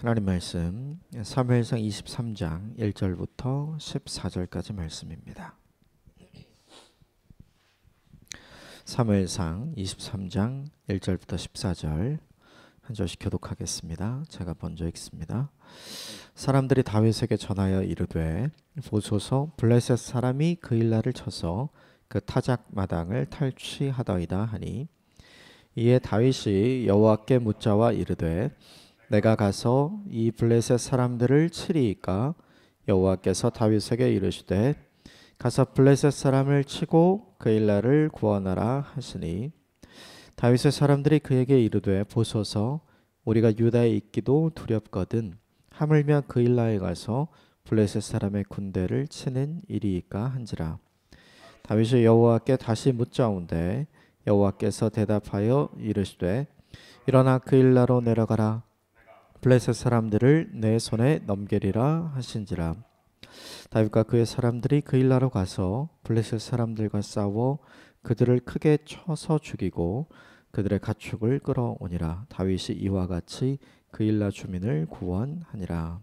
하나님 말씀 사무엘상 23장 1절부터 14절까지 말씀입니다. 사무엘상 23장 1절부터 14절 한 절씩 교독하겠습니다. 제가 먼저 읽습니다. 사람들이 다윗에게 전하여 이르되 보소서 블레셋 사람이 그 일날을 쳐서 그 타작 마당을 탈취하더이다 하니 이에 다윗이 여호와께 묻자와 이르되 내가 가서 이 블레셋 사람들을 치리이까? 여호와께서 다윗에게 이르시되 가서 블레셋 사람을 치고 그 일날을 구원하라 하시니 다윗의 사람들이 그에게 이르되 보소서 우리가 유다에 있기도 두렵거든 하물며 그 일날에 가서 블레셋 사람의 군대를 치는 일이이까 한지라. 다윗이 여호와께 다시 묻자온데 여호와께서 대답하여 이르시되 일어나 그 일나로 내려가라. 블레셋 사람들을 내 손에 넘기리라 하신지라. 다윗과 그의 사람들이 그 일나로 가서 블레셋 사람들과 싸워 그들을 크게 쳐서 죽이고 그들의 가축을 끌어오니라. 다윗이 이와 같이 그 일나 주민을 구원하니라.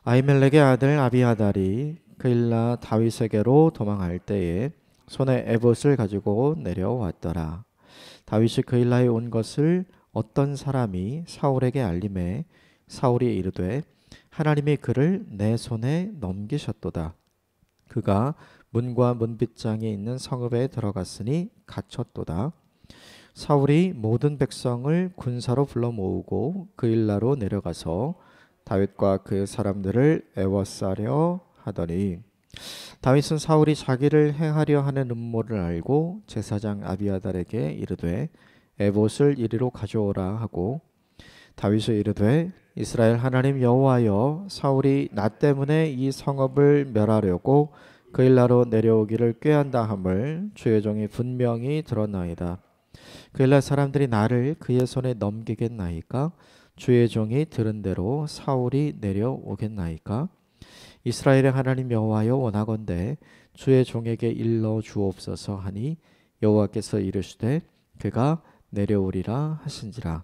아히멜렉의 아들 아비아달이 그 일나 다윗에게로 도망할 때에 손에 에봇을 가지고 내려왔더라. 다윗이 그 일나에 온 것을 어떤 사람이 사울에게 알림해 사울이 이르되 하나님이 그를 내 손에 넘기셨도다. 그가 문과 문빗장에 있는 성읍에 들어갔으니 갇혔도다. 사울이 모든 백성을 군사로 불러 모으고 그 일나로 내려가서 다윗과 그 사람들을 애워싸려 하더니 다윗은 사울이 자기를 해하려 하는 음모를 알고 제사장 아비아달에게 이르되 에봇을 이리로 가져오라 하고 다윗이 이르되 이스라엘 하나님 여호와여 사울이 나 때문에 이 성읍을 멸하려고 그 일나로 내려오기를 꾀한다 함을 주의 종이 분명히 들었나이다. 그 일날 사람들이 나를 그의 손에 넘기겠나이까? 주의 종이 들은 대로 사울이 내려오겠나이까? 이스라엘의 하나님 여호와여 원하건대 주의 종에게 일러 주옵소서 하니 여호와께서 이르시되 그가 내려오리라 하신지라.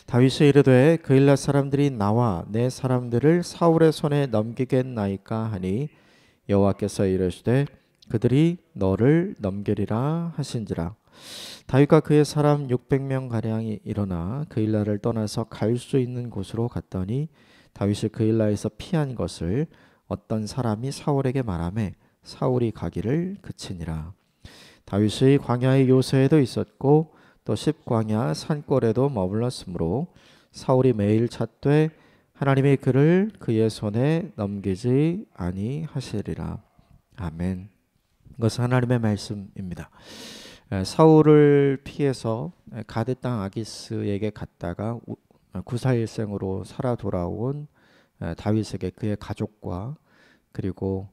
다윗이 이르되 그 일날 사람들이 나와 내 사람들을 사울의 손에 넘기겠나이까 하니 여호와께서 이르시되 그들이 너를 넘기리라 하신지라. 다윗과 그의 사람 600명 가량이 일어나 그 일날을 떠나서 갈 수 있는 곳으로 갔더니 다윗이 그 일날에서 피한 것을 어떤 사람이 사울에게 말하매 사울이 가기를 그치니라. 다윗이 광야의 요새에도 있었고 또 십광야 산골에도 머물렀으므로 사울이 매일 찾되 하나님이 그를 그의 손에 넘기지 아니하시리라. 아멘. 이것은 하나님의 말씀입니다. 사울을 피해서 가드 땅 아기스에게 갔다가 구사일생으로 살아 돌아온 다윗에게 그의 가족과 그리고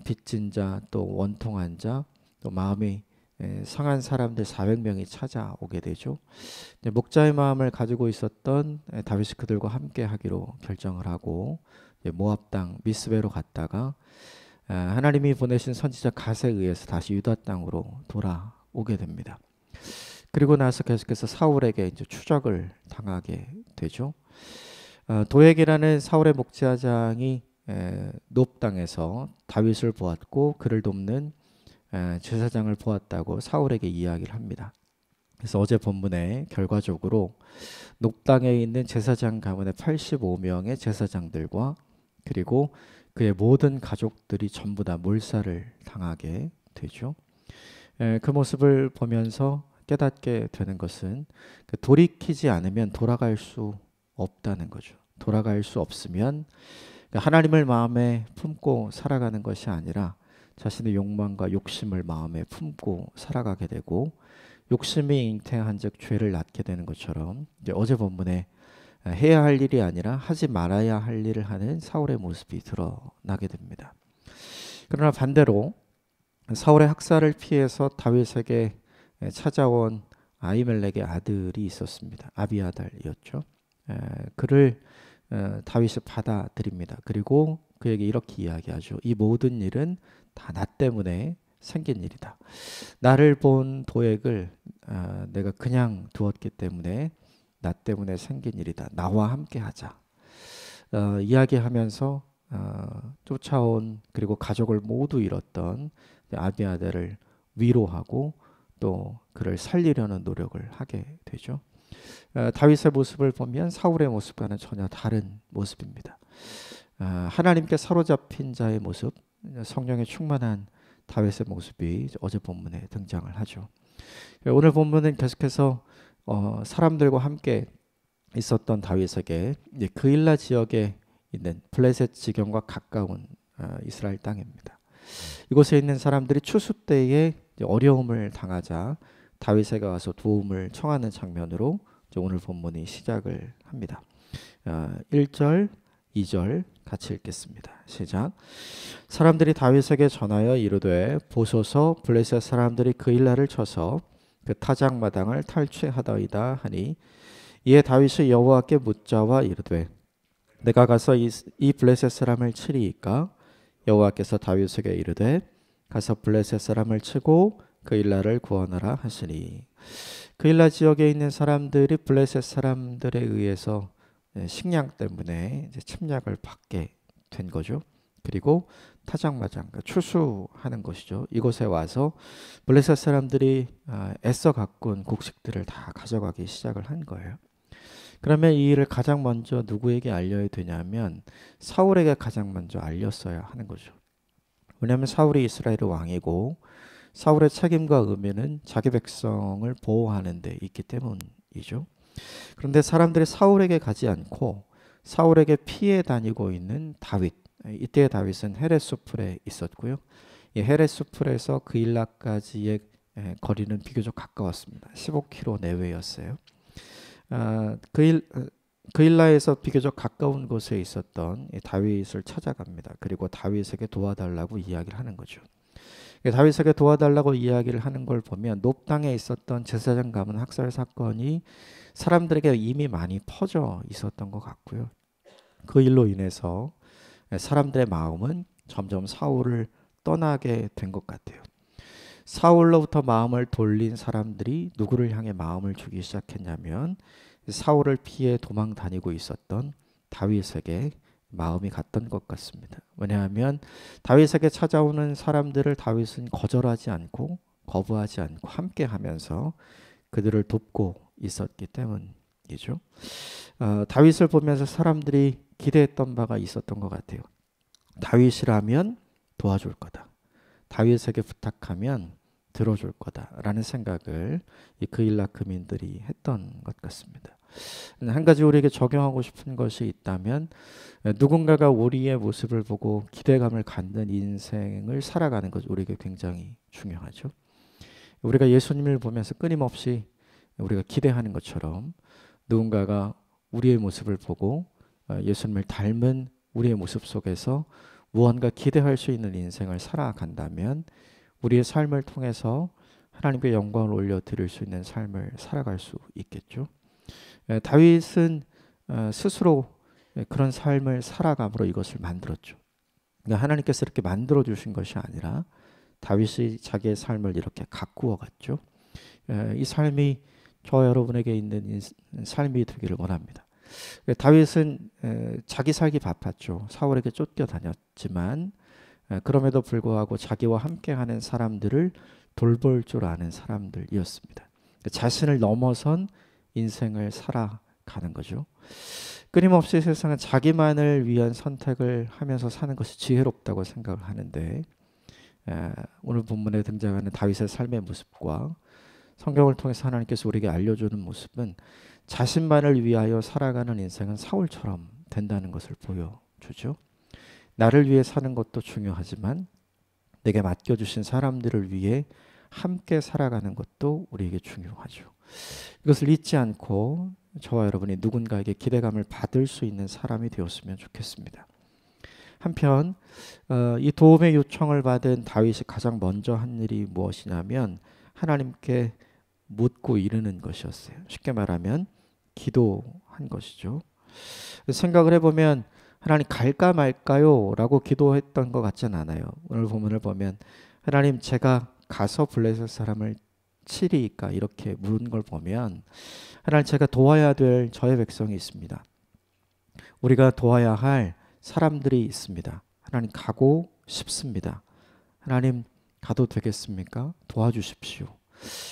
빚진 자 또 원통한 자 또 마음이 상한 사람들 400명이 찾아오게 되죠. 목자의 마음을 가지고 있었던 다윗이 그들과 함께 하기로 결정을 하고 모압 땅 미스베로 갔다가 하나님이 보내신 선지자 갓에 의해서 다시 유다 땅으로 돌아오게 됩니다. 그리고 나서 계속해서 사울에게 이제 추적을 당하게 되죠. 도액이라는 사울의 목자장이 노브 땅에서 다윗을 보았고 그를 돕는 제사장을 보았다고 사울에게 이야기를 합니다. 그래서 어제 본문에 결과적으로 노브 땅에 있는 제사장 가문의 85명의 제사장들과 그리고 그의 모든 가족들이 전부 다 몰살을 당하게 되죠. 그 모습을 보면서 깨닫게 되는 것은 돌이키지 않으면 돌아갈 수 없다는 거죠. 돌아갈 수 없으면 하나님을 마음에 품고 살아가는 것이 아니라 자신의 욕망과 욕심을 마음에 품고 살아가게 되고 욕심이 잉태한즉 죄를 낳게 되는 것처럼 이제 어제 본문에 해야 할 일이 아니라 하지 말아야 할 일을 하는 사울의 모습이 드러나게 됩니다. 그러나 반대로 사울의 학살을 피해서 다윗에게 찾아온 아히멜렉의 아들이 있었습니다. 아비아달이었죠. 그를 다윗이 받아들입니다. 그리고 그에게 이렇게 이야기하죠. 이 모든 일은 다 나 때문에 생긴 일이다. 나를 본 도액을 내가 그냥 두었기 때문에 나 때문에 생긴 일이다. 나와 함께 하자. 이야기하면서 쫓아온 그리고 가족을 모두 잃었던 아비아달을 위로하고 또 그를 살리려는 노력을 하게 되죠. 다윗의 모습을 보면 사울의 모습과는 전혀 다른 모습입니다. 하나님께 사로잡힌 자의 모습, 성령에 충만한 다윗의 모습이 어제 본문에 등장을 하죠. 오늘 본문은 계속해서 사람들과 함께 있었던 다윗에게 그일라 지역에 있는 블레셋 지경과 가까운 이스라엘 땅입니다. 이곳에 있는 사람들이 추수 때에 어려움을 당하자 다윗에게 와서 도움을 청하는 장면으로 오늘 본문이 시작을 합니다. 1절, 2절 같이 읽겠습니다. 시작. 사람들이 다윗에게 전하여 이르되 보소서 블레셋 사람들이 그일라를 쳐서 그 타작마당을 탈취하더이다 하니 이에 다윗이 여호와께 묻자와 이르되 내가 가서 이 블레셋 사람을 치리이까? 여호와께서 다윗에게 이르되 가서 블레셋 사람을 치고 그일라를 구원하라 하시니 그일라 지역에 있는 사람들이 블레셋 사람들에 의해서 식량 때문에 이제 침략을 받게 된 거죠. 그리고 타작마당, 그러니까 추수하는 것이죠. 이곳에 와서 블레셋 사람들이 애써 가꾼 곡식들을 다 가져가기 시작을 한 거예요. 그러면 이 일을 가장 먼저 누구에게 알려야 되냐면 사울에게 가장 먼저 알렸어야 하는 거죠. 왜냐하면 사울이 이스라엘의 왕이고 사울의 책임과 의무는 자기 백성을 보호하는 데 있기 때문이죠. 그런데 사람들이 사울에게 가지 않고 사울에게 피해 다니고 있는 다윗, 이때 다윗은 헤레소풀에 있었고요. 이 헤레소풀에서 그일라까지의 거리는 비교적 가까웠습니다. 15km 내외였어요. 그일라에서 비교적 가까운 곳에 있었던 다윗을 찾아갑니다. 그리고 다윗에게 도와달라고 이야기를 하는 거죠. 다윗에게 도와달라고 이야기를 하는 걸 보면 높 땅에 있었던 제사장 가문 학살 사건이 사람들에게 이미 많이 퍼져 있었던 것 같고요. 그 일로 인해서 사람들의 마음은 점점 사울을 떠나게 된 것 같아요. 사울로부터 마음을 돌린 사람들이 누구를 향해 마음을 주기 시작했냐면 사울을 피해 도망 다니고 있었던 다윗에게 마음이 갔던 것 같습니다. 왜냐하면 다윗에게 찾아오는 사람들을 다윗은 거절하지 않고 거부하지 않고 함께 하면서 그들을 돕고 있었기 때문이죠. 다윗을 보면서 사람들이 기대했던 바가 있었던 것 같아요. 다윗이라면 도와줄 거다. 다윗에게 부탁하면 들어줄 거다라는 생각을 이 그일라 그민들이 했던 것 같습니다. 한 가지 우리에게 적용하고 싶은 것이 있다면 누군가가 우리의 모습을 보고 기대감을 갖는 인생을 살아가는 것 우리에게 굉장히 중요하죠. 우리가 예수님을 보면서 끊임없이 우리가 기대하는 것처럼 누군가가 우리의 모습을 보고 예수님을 닮은 우리의 모습 속에서 무언가 기대할 수 있는 인생을 살아간다면 우리의 삶을 통해서 하나님께 영광을 올려드릴 수 있는 삶을 살아갈 수 있겠죠. 다윗은 스스로 그런 삶을 살아감으로 이것을 만들었죠. 그러니까 하나님께서 이렇게 만들어 주신 것이 아니라 다윗이 자기의 삶을 이렇게 가꾸어 갔죠. 이 삶이 저 여러분에게 있는 삶이 되기를 원합니다. 다윗은 자기 살기 바빴죠. 사울에게 쫓겨다녔지만 그럼에도 불구하고 자기와 함께하는 사람들을 돌볼 줄 아는 사람들이었습니다. 자신을 넘어선 인생을 살아가는 거죠. 끊임없이 세상은 자기만을 위한 선택을 하면서 사는 것이 지혜롭다고 생각을 하는데 오늘 본문에 등장하는 다윗의 삶의 모습과 성경을 통해서 하나님께서 우리에게 알려주는 모습은 자신만을 위하여 살아가는 인생은 사울처럼 된다는 것을 보여주죠. 나를 위해 사는 것도 중요하지만 내게 맡겨주신 사람들을 위해 함께 살아가는 것도 우리에게 중요하죠. 이것을 잊지 않고 저와 여러분이 누군가에게 기대감을 받을 수 있는 사람이 되었으면 좋겠습니다. 한편 이 도움의 요청을 받은 다윗이 가장 먼저 한 일이 무엇이냐면 하나님께 묻고 이르는 것이었어요. 쉽게 말하면 기도한 것이죠. 생각을 해보면 하나님 갈까 말까요? 라고 기도했던 것 같진 않아요. 오늘 본문을 보면 하나님 제가 가서 블레셋 사람을 치리이까 이렇게 물은 걸 보면 하나님 제가 도와야 될 저의 백성이 있습니다. 우리가 도와야 할 사람들이 있습니다. 하나님 가고 싶습니다. 하나님 가도 되겠습니까? 도와주십시오.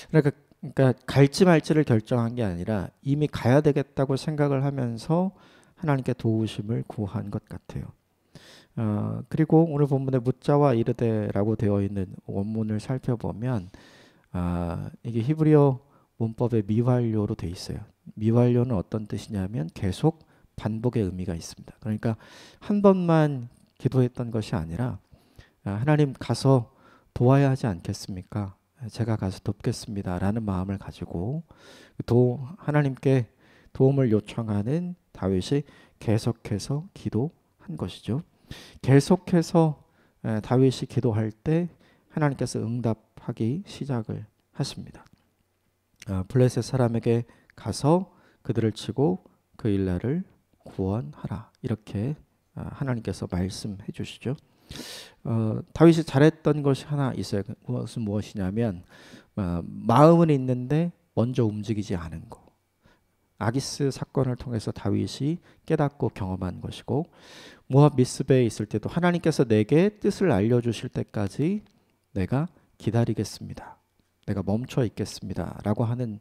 그러니까 갈지 말지를 결정한 게 아니라 이미 가야 되겠다고 생각을 하면서 하나님께 도우심을 구한 것 같아요. 그리고 오늘 본문에 묻자와 이르되라고 되어 있는 원문을 살펴보면 이게 히브리어 문법의 미완료로 돼 있어요. 미완료는 어떤 뜻이냐면 계속 반복의 의미가 있습니다. 그러니까 한 번만 기도했던 것이 아니라 하나님 가서 도와야 하지 않겠습니까? 제가 가서 돕겠습니다 라는 마음을 가지고 하나님께 도움을 요청하는 다윗이 계속해서 기도한 것이죠. 계속해서 다윗이 기도할 때 하나님께서 응답하기 시작을 하십니다. 블레셋 사람에게 가서 그들을 치고 그 일날을 구원하라 이렇게 하나님께서 말씀해 주시죠. 다윗이 잘했던 것이 하나 있어요. 그것은 무엇이냐면 마음은 있는데 먼저 움직이지 않은 거. 아기스 사건을 통해서 다윗이 깨닫고 경험한 것이고 모압 미스베에 있을 때도 하나님께서 내게 뜻을 알려주실 때까지 내가 기다리겠습니다. 내가 멈춰 있겠습니다. 라고 하는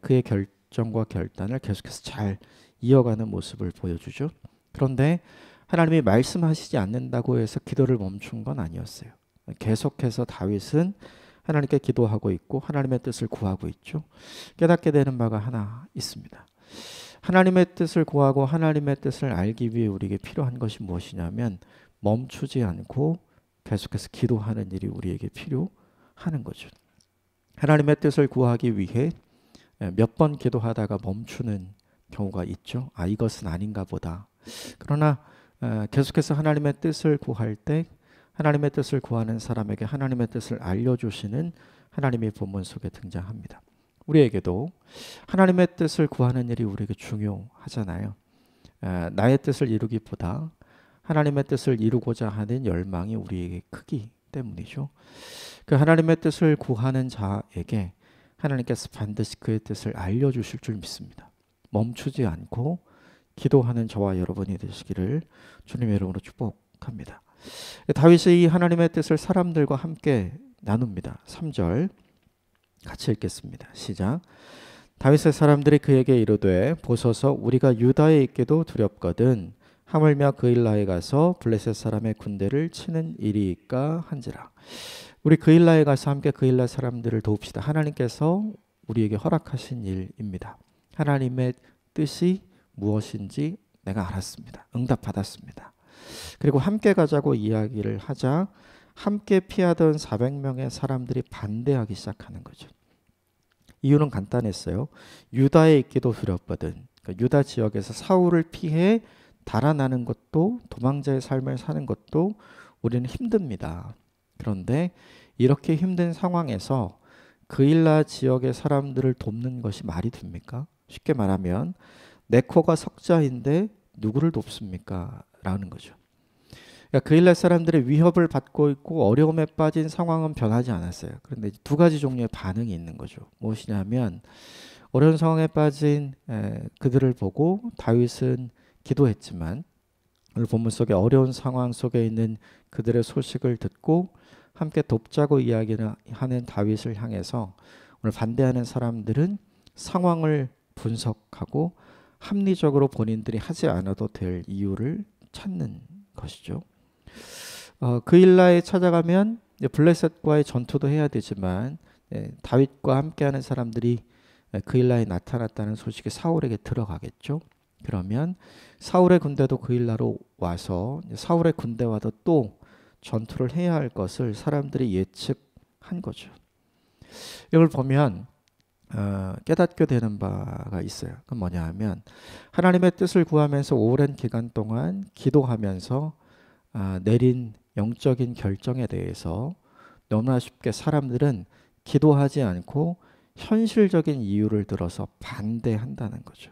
그의 결정과 결단을 계속해서 잘 이어가는 모습을 보여주죠. 그런데 하나님이 말씀하시지 않는다고 해서 기도를 멈춘 건 아니었어요. 계속해서 다윗은 하나님께 기도하고 있고 하나님의 뜻을 구하고 있죠. 깨닫게 되는 바가 하나 있습니다. 하나님의 뜻을 구하고 하나님의 뜻을 알기 위해 우리에게 필요한 것이 무엇이냐면 멈추지 않고 계속해서 기도하는 일이 우리에게 필요하는 거죠. 하나님의 뜻을 구하기 위해 몇 번 기도하다가 멈추는 경우가 있죠. 이것은 아닌가 보다. 그러나 계속해서 하나님의 뜻을 구할 때 하나님의 뜻을 구하는 사람에게 하나님의 뜻을 알려주시는 하나님의 본문 속에 등장합니다. 우리에게도 하나님의 뜻을 구하는 일이 우리에게 중요하잖아요. 나의 뜻을 이루기보다 하나님의 뜻을 이루고자 하는 열망이 우리에게 크기 때문이죠. 그 하나님의 뜻을 구하는 자에게 하나님께서 반드시 그의 뜻을 알려주실 줄 믿습니다. 멈추지 않고 기도하는 저와 여러분이 되시기를 주님의 이름으로 축복합니다. 다윗이 하나님의 뜻을 사람들과 함께 나눕니다. 3절 같이 읽겠습니다. 시작. 다윗의 사람들이 그에게 이르되 보소서 우리가 유다에 있기도 두렵거든 하물며 그일라에 가서 블레셋 사람의 군대를 치는 일이니까 한지라. 우리 그일라에 가서 함께 그일라 사람들을 도웁시다. 하나님께서 우리에게 허락하신 일입니다. 하나님의 뜻이 무엇인지 내가 알았습니다. 응답받았습니다. 그리고 함께 가자고 이야기를 하자 함께 피하던 400명의 사람들이 반대하기 시작하는 거죠. 이유는 간단했어요. 유다에 있기도 두렵거든. 그러니까 유다 지역에서 사울을 피해 달아나는 것도 도망자의 삶을 사는 것도 우리는 힘듭니다. 그런데 이렇게 힘든 상황에서 그일라 지역의 사람들을 돕는 것이 말이 됩니까? 쉽게 말하면 내 코가 석자인데 누구를 돕습니까? 라는 거죠. 그러니까 그일라 사람들의 위협을 받고 있고 어려움에 빠진 상황은 변하지 않았어요. 그런데 두 가지 종류의 반응이 있는 거죠. 무엇이냐면 어려운 상황에 빠진 그들을 보고 다윗은 기도했지만 오늘 본문 속에 어려운 상황 속에 있는 그들의 소식을 듣고 함께 돕자고 이야기하는 다윗을 향해서 오늘 반대하는 사람들은 상황을 분석하고 합리적으로 본인들이 하지 않아도 될 이유를 찾는 것이죠. 그일라에 찾아가면 블레셋과의 전투도 해야 되지만 다윗과 함께하는 사람들이 그일라에 나타났다는 소식이 사울에게 들어가겠죠. 그러면 사울의 군대도 그일라로 와서 사울의 군대와도 또 전투를 해야 할 것을 사람들이 예측한 거죠. 이걸 보면 깨닫게 되는 바가 있어요. 그건 뭐냐 하면 하나님의 뜻을 구하면서 오랜 기간 동안 기도하면서 내린 영적인 결정에 대해서 너무나 쉽게 사람들은 기도하지 않고 현실적인 이유를 들어서 반대한다는 거죠.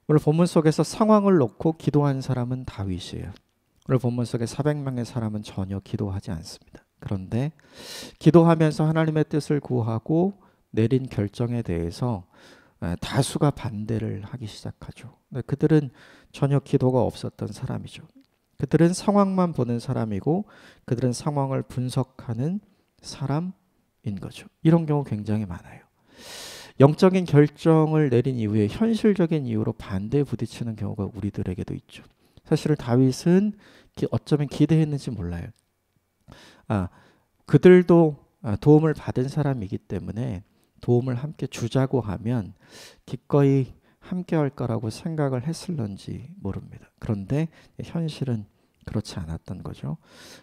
오늘 본문 속에서 상황을 놓고 기도한 사람은 다윗이에요. 오늘 본문 속에 400명의 사람은 전혀 기도하지 않습니다. 그런데 기도하면서 하나님의 뜻을 구하고 내린 결정에 대해서 다수가 반대를 하기 시작하죠. 그들은 전혀 기도가 없었던 사람이죠. 그들은 상황만 보는 사람이고 그들은 상황을 분석하는 사람인 거죠. 이런 경우 굉장히 많아요. 영적인 결정을 내린 이후에 현실적인 이유로 반대에 부딪히는 경우가 우리들에게도 있죠. 사실은 다윗은 어쩌면 기대했는지 몰라요. 그들도 도움을 받은 사람이기 때문에 도움을 함께 주자고 하면 기꺼이 함께 할 거라고 생각을 했을런지 모릅니다. 그런데 현실은 그렇지 않았던 거죠.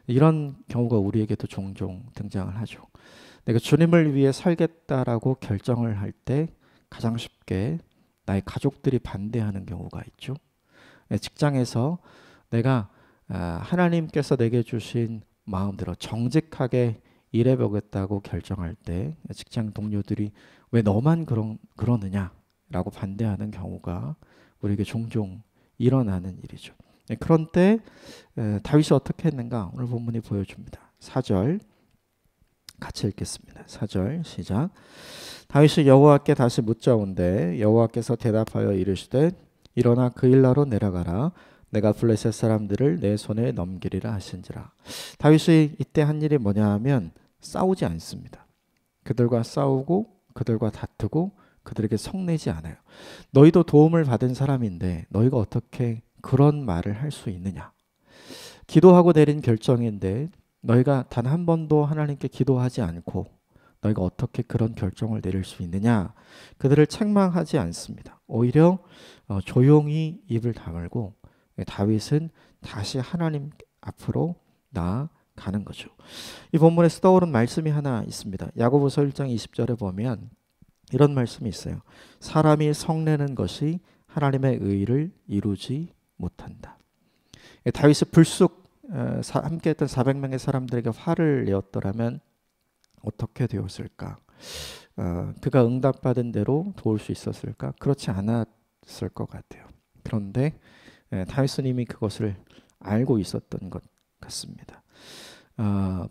이런 경우가 우리에게도 종종 등장을 하죠. 내가 주님을 위해 살겠다라고 결정을 할 때 가장 쉽게 나의 가족들이 반대하는 경우가 있죠. 직장에서 내가 하나님께서 내게 주신 마음대로 정직하게 일해보겠다고 결정할 때 직장 동료들이 왜 너만 그러느냐라고 반대하는 경우가 우리에게 종종 일어나는 일이죠. 그런 때 다윗이 어떻게 했는가 오늘 본문이 보여줍니다. 4절 같이 읽겠습니다. 4절 시작. 다윗이 여호와께 다시 묻자온데 여호와께서 대답하여 이르시되 일어나 그일라로 내려가라. 내가 블레셋 사람들을 내 손에 넘기리라 하신지라. 다윗이 이때 한 일이 뭐냐 하면 싸우지 않습니다. 그들과 싸우고 그들과 다투고 그들에게 성내지 않아요. 너희도 도움을 받은 사람인데 너희가 어떻게 그런 말을 할 수 있느냐. 기도하고 내린 결정인데 너희가 단 한 번도 하나님께 기도하지 않고 너희가 어떻게 그런 결정을 내릴 수 있느냐. 그들을 책망하지 않습니다. 오히려 조용히 입을 다물고 다윗은 다시 하나님 앞으로 나아가는 거죠. 이 본문에서 떠오른 말씀이 하나 있습니다. 야고보서 1장 20절에 보면 이런 말씀이 있어요. 사람이 성내는 것이 하나님의 의를 이루지 못한다. 다윗이 불쑥 함께했던 400명의 사람들에게 화를 내었더라면 어떻게 되었을까? 그가 응답받은 대로 도울 수 있었을까? 그렇지 않았을 것 같아요. 그런데 다윗은 이미 그것을 알고 있었던 것 같습니다.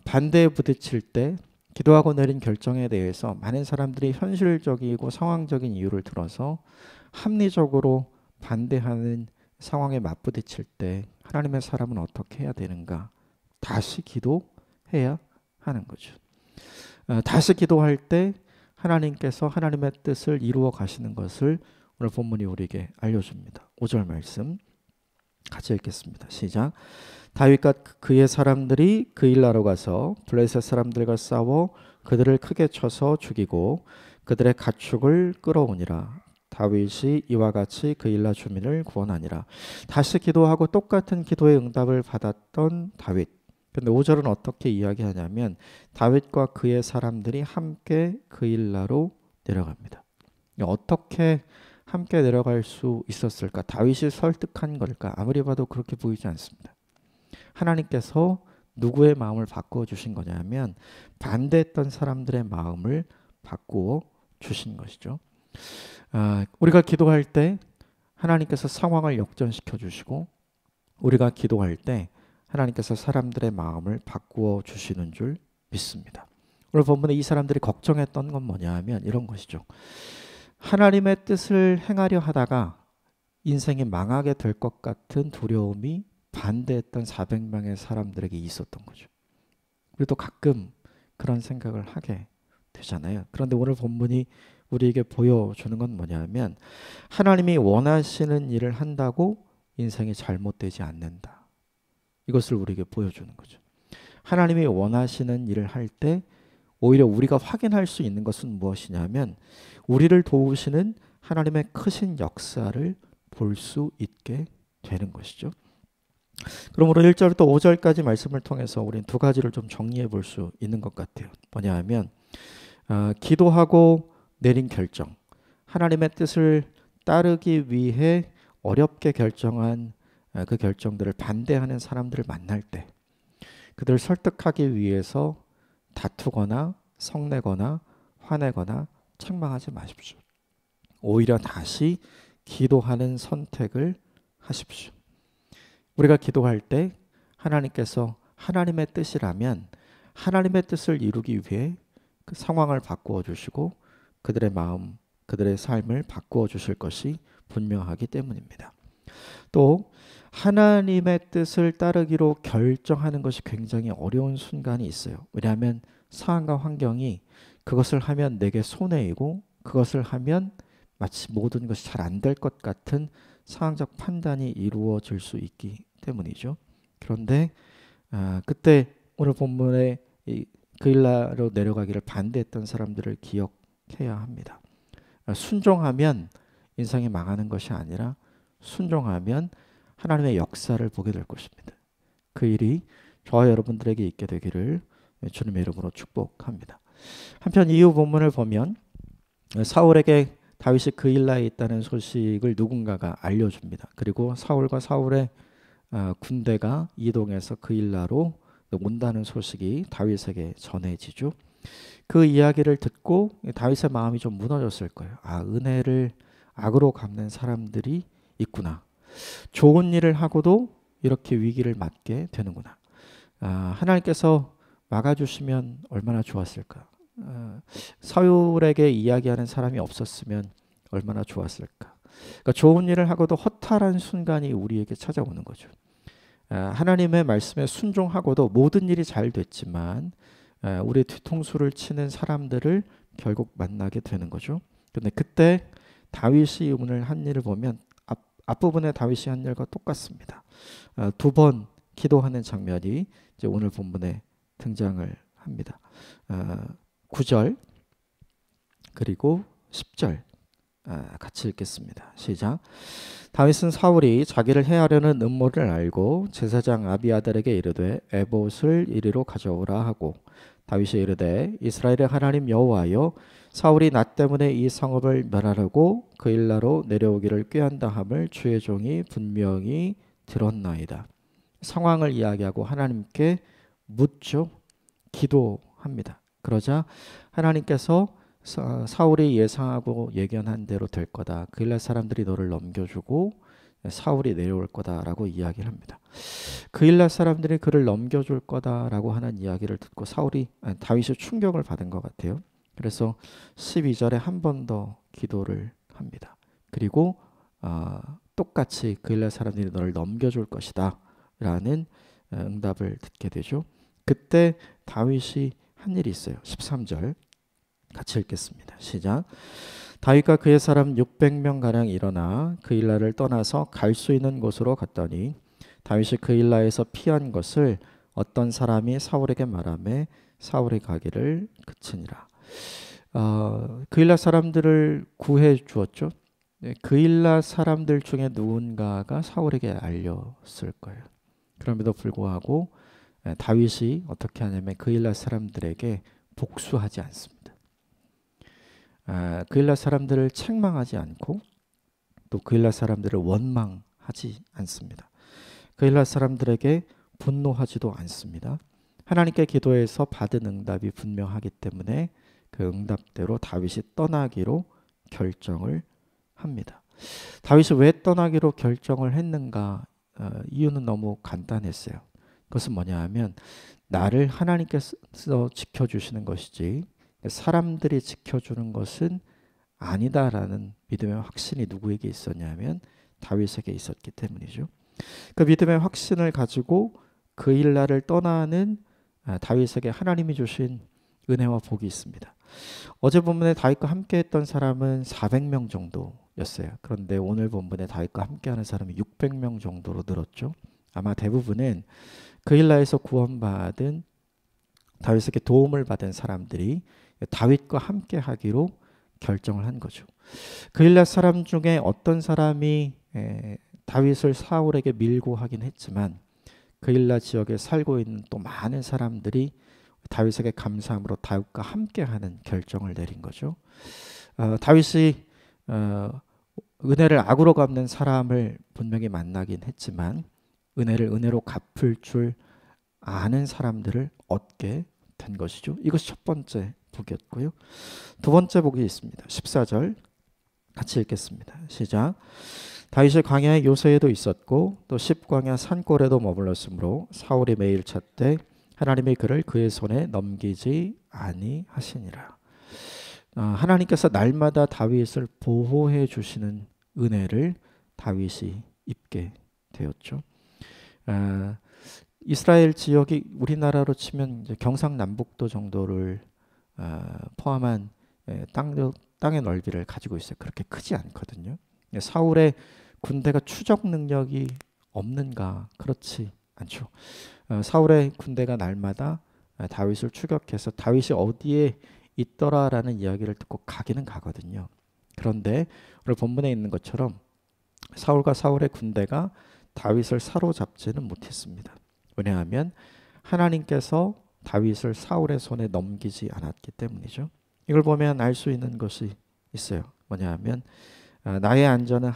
반대에 부딪힐 때 기도하고 내린 결정에 대해서 많은 사람들이 현실적이고 상황적인 이유를 들어서 합리적으로 반대하는 상황에 맞부딪힐 때 하나님의 사람은 어떻게 해야 되는가? 다시 기도해야 하는 거죠. 다시 기도할 때 하나님께서 하나님의 뜻을 이루어 가시는 것을 오늘 본문이 우리에게 알려줍니다. 5절 말씀 같이 읽겠습니다. 시작. 다윗과 그의 사람들이 그일라로 가서 블레셋 사람들과 싸워 그들을 크게 쳐서 죽이고 그들의 가축을 끌어오니라. 다윗이 이와 같이 그일라 주민을 구원하니라. 다시 기도하고 똑같은 기도의 응답을 받았던 다윗. 근데 5절은 어떻게 이야기하냐면 다윗과 그의 사람들이 함께 그일라로 내려갑니다. 어떻게 함께 내려갈 수 있었을까? 다윗이 설득한 걸까? 아무리 봐도 그렇게 보이지 않습니다. 하나님께서 누구의 마음을 바꾸어 주신 거냐면 반대했던 사람들의 마음을 바꾸어 주신 것이죠. 우리가 기도할 때 하나님께서 상황을 역전시켜 주시고 우리가 기도할 때 하나님께서 사람들의 마음을 바꾸어 주시는 줄 믿습니다. 오늘 본문에 이 사람들이 걱정했던 건 뭐냐 하면 이런 것이죠. 하나님의 뜻을 행하려 하다가 인생이 망하게 될 것 같은 두려움이 반대했던 400명의 사람들에게 있었던 거죠. 우리도 가끔 그런 생각을 하게 되잖아요. 그런데 오늘 본문이 우리에게 보여주는 건 뭐냐면 하나님이 원하시는 일을 한다고 인생이 잘못되지 않는다. 이것을 우리에게 보여주는 거죠. 하나님이 원하시는 일을 할 때 오히려 우리가 확인할 수 있는 것은 무엇이냐면 우리를 도우시는 하나님의 크신 역사를 볼 수 있게 되는 것이죠. 그러므로 1절부터 5절까지 말씀을 통해서 우리는 두 가지를 좀 정리해 볼 수 있는 것 같아요. 뭐냐 하면 기도하고 내린 결정, 하나님의 뜻을 따르기 위해 어렵게 결정한 그 결정들을 반대하는 사람들을 만날 때 그들을 설득하기 위해서 다투거나 성내거나 화내거나 책망하지 마십시오. 오히려 다시 기도하는 선택을 하십시오. 우리가 기도할 때 하나님께서 하나님의 뜻이라면 하나님의 뜻을 이루기 위해 그 상황을 바꾸어 주시고 그들의 마음, 그들의 삶을 바꾸어 주실 것이 분명하기 때문입니다. 또 하나님의 뜻을 따르기로 결정하는 것이 굉장히 어려운 순간이 있어요. 왜냐하면 상황과 환경이 그것을 하면 내게 손해이고 그것을 하면 마치 모든 것이 잘 안 될 것 같은 상황적 판단이 이루어질 수 있기 때문이죠. 그런데 그때 오늘 본문에 그일라로 내려가기를 반대했던 사람들을 기억해야 합니다. 순종하면 인생이 망하는 것이 아니라 순종하면 하나님의 역사를 보게 될 것입니다. 그 일이 저와 여러분들에게 있게 되기를 주님의 이름으로 축복합니다. 한편 이후 본문을 보면 사울에게 다윗이 그일라에 있다는 소식을 누군가가 알려줍니다. 그리고 사울과 사울의 군대가 이동해서 그일라로 온다는 소식이 다윗에게 전해지죠. 그 이야기를 듣고 다윗의 마음이 좀 무너졌을 거예요. 은혜를 악으로 갚는 사람들이 있구나. 좋은 일을 하고도 이렇게 위기를 맞게 되는구나. 하나님께서 막아주시면 얼마나 좋았을까. 사울에게 이야기하는 사람이 없었으면 얼마나 좋았을까. 그러니까 좋은 일을 하고도 허탈한 순간이 우리에게 찾아오는 거죠. 하나님의 말씀에 순종하고도 모든 일이 잘 됐지만 우리의 뒤통수를 치는 사람들을 결국 만나게 되는 거죠. 그런데 그때 다윗이 오늘 한 일을 보면 앞부분에 다윗이 한 일과 똑같습니다. 2번 기도하는 장면이 이제 오늘 본문에 등장을 합니다. 9절 그리고 10절 같이 읽겠습니다. 시작. 다윗은 사울이 자기를 해하려는 음모를 알고 제사장 아비아달에게 이르되 에봇을 이리로 가져오라 하고 다윗이 이르되 이스라엘의 하나님 여호와여 사울이 나 때문에 이 성읍을 멸하려고 그일라로 내려오기를 꾀한다 함을 주의 종이 분명히 들었나이다. 상황을 이야기하고 하나님께 묻죠. 기도합니다. 그러자 하나님께서 사울이 예상하고 예견한 대로 될 거다. 그일라 사람들이 너를 넘겨주고 사울이 내려올 거다라고 이야기를 합니다. 그일라 사람들이 그를 넘겨줄 거다라고 하는 이야기를 듣고 다윗이 충격을 받은 것 같아요. 그래서 12절에 한 번 더 기도를 합니다. 그리고 똑같이 그일라 사람들이 너를 넘겨줄 것이다 라는 응답을 듣게 되죠. 그때 다윗이 한 일이 있어요. 13절 같이 읽겠습니다. 시작. 다윗과 그의 사람 600명 가량 일어나 그일라를 떠나서 갈 수 있는 곳으로 갔더니 다윗이 그일라에서 피한 것을 어떤 사람이 사울에게 말하매 사울이 가기를 그치니라. 그일라 사람들을 구해 주었죠. 그일라 사람들 중에 누군가가 사울에게 알렸을 거예요. 그럼에도 불구하고 다윗이 어떻게 하냐면 그일라 사람들에게 복수하지 않습니다. 그일라 사람들을 책망하지 않고 또 그일라 사람들을 원망하지 않습니다. 그일라 사람들에게 분노하지도 않습니다. 하나님께 기도해서 받은 응답이 분명하기 때문에 그 응답대로 다윗이 떠나기로 결정을 합니다. 다윗이 왜 떠나기로 결정을 했는가? 이유는 너무 간단했어요. 그것은 뭐냐 하면 나를 하나님께서 지켜주시는 것이지 사람들이 지켜주는 것은 아니다라는 믿음의 확신이 누구에게 있었냐면 다윗에게 있었기 때문이죠. 그 믿음의 확신을 가지고 그일라를 떠나는 다윗에게 하나님이 주신 은혜와 복이 있습니다. 어제 본문에 다윗과 함께했던 사람은 400명 정도였어요. 그런데 오늘 본문에 다윗과 함께하는 사람이 600명 정도로 늘었죠. 아마 대부분은 그일라에서 구원받은 다윗에게 도움을 받은 사람들이 다윗과 함께하기로 결정을 한 거죠. 그일라 사람 중에 어떤 사람이 다윗을 사울에게 밀고 하긴 했지만 그일라 지역에 살고 있는 또 많은 사람들이 다윗에게 감사함으로 다윗과 함께하는 결정을 내린 거죠. 다윗이 은혜를 악으로 갚는 사람을 분명히 만나긴 했지만 은혜를 은혜로 갚을 줄 아는 사람들을 얻게 된 것이죠. 이것이 첫 번째 복이었고요. 두 번째 복이 있습니다. 14절 같이 읽겠습니다. 시작. 다윗이 광야의 요새에도 있었고 또 십광야 산골에도 머물렀으므로 사울이 매일 찾되 하나님이 그를 그의 손에 넘기지 아니하시니라. 하나님께서 날마다 다윗을 보호해 주시는 은혜를 다윗이 입게 되었죠. 이스라엘 지역이 우리나라로 치면 이제 경상남북도 정도를 포함한 땅의 넓이를 가지고 있어요. 그렇게 크지 않거든요. 사울의 군대가 추적 능력이 없는가? 그렇지 않죠. 사울의 군대가 날마다 다윗을 추격해서 다윗이 어디에 있더라라는 이야기를 듣고 가기는 가거든요. 그런데 오늘 본문에 있는 것처럼 사울과 사울의 군대가 다윗을 사로잡지는 못했습니다. 왜냐하면 하나님께서 다윗을 사울의 손에 넘기지 않았기 때문이죠. 이걸 보면 알 수 있는 것이 있어요. 뭐냐하면 나의 안전은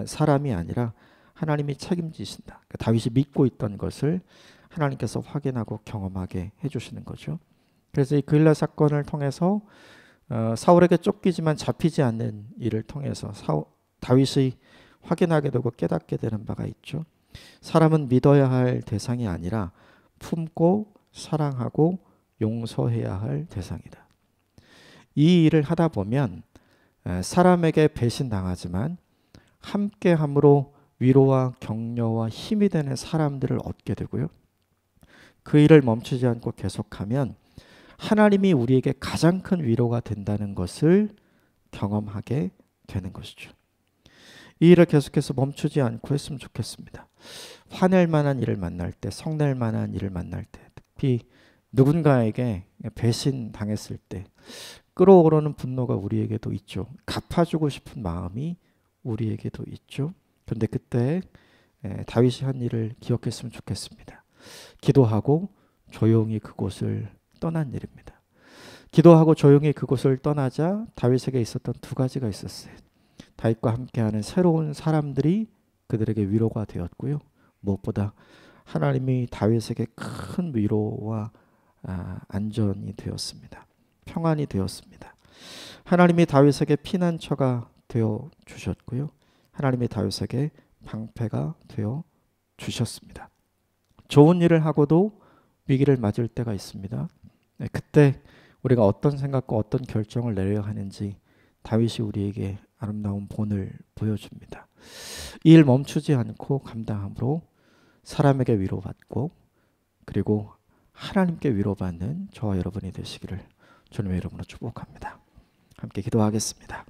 사람이 아니라 하나님이 책임지신다. 그러니까 다윗이 믿고 있던 것을 하나님께서 확인하고 경험하게 해주시는 거죠. 그래서 이 그일라 사건을 통해서 사울에게 쫓기지만 잡히지 않는 일을 통해서 다윗이 확인하게 되고 깨닫게 되는 바가 있죠. 사람은 믿어야 할 대상이 아니라 품고 사랑하고 용서해야 할 대상이다. 이 일을 하다 보면 사람에게 배신당하지만 함께함으로 위로와 격려와 힘이 되는 사람들을 얻게 되고요. 그 일을 멈추지 않고 계속하면 하나님이 우리에게 가장 큰 위로가 된다는 것을 경험하게 되는 것이죠. 이 일을 계속해서 멈추지 않고 했으면 좋겠습니다. 화낼 만한 일을 만날 때, 성낼 만한 일을 만날 때, 특히 누군가에게 배신 당했을 때 끓어오르는 분노가 우리에게도 있죠. 갚아주고 싶은 마음이 우리에게도 있죠. 그런데 그때 다윗이 한 일을 기억했으면 좋겠습니다. 기도하고 조용히 그곳을 떠난 일입니다. 기도하고 조용히 그곳을 떠나자 다윗에게 있었던 두 가지가 있었어요. 다윗과 함께하는 새로운 사람들이 그들에게 위로가 되었고요. 무엇보다 하나님이 다윗에게 큰 위로와 안전이 되었습니다. 평안이 되었습니다. 하나님이 다윗에게 피난처가 되어 주셨고요. 하나님이 다윗에게 방패가 되어 주셨습니다. 좋은 일을 하고도 위기를 맞을 때가 있습니다. 그때 우리가 어떤 생각과 어떤 결정을 내려야 하는지 다윗이 우리에게 아름다운 본을 보여줍니다. 이 일 멈추지 않고 감당함으로 사람에게 위로받고 그리고 하나님께 위로받는 저와 여러분이 되시기를 주님의 이름으로 축복합니다. 함께 기도하겠습니다.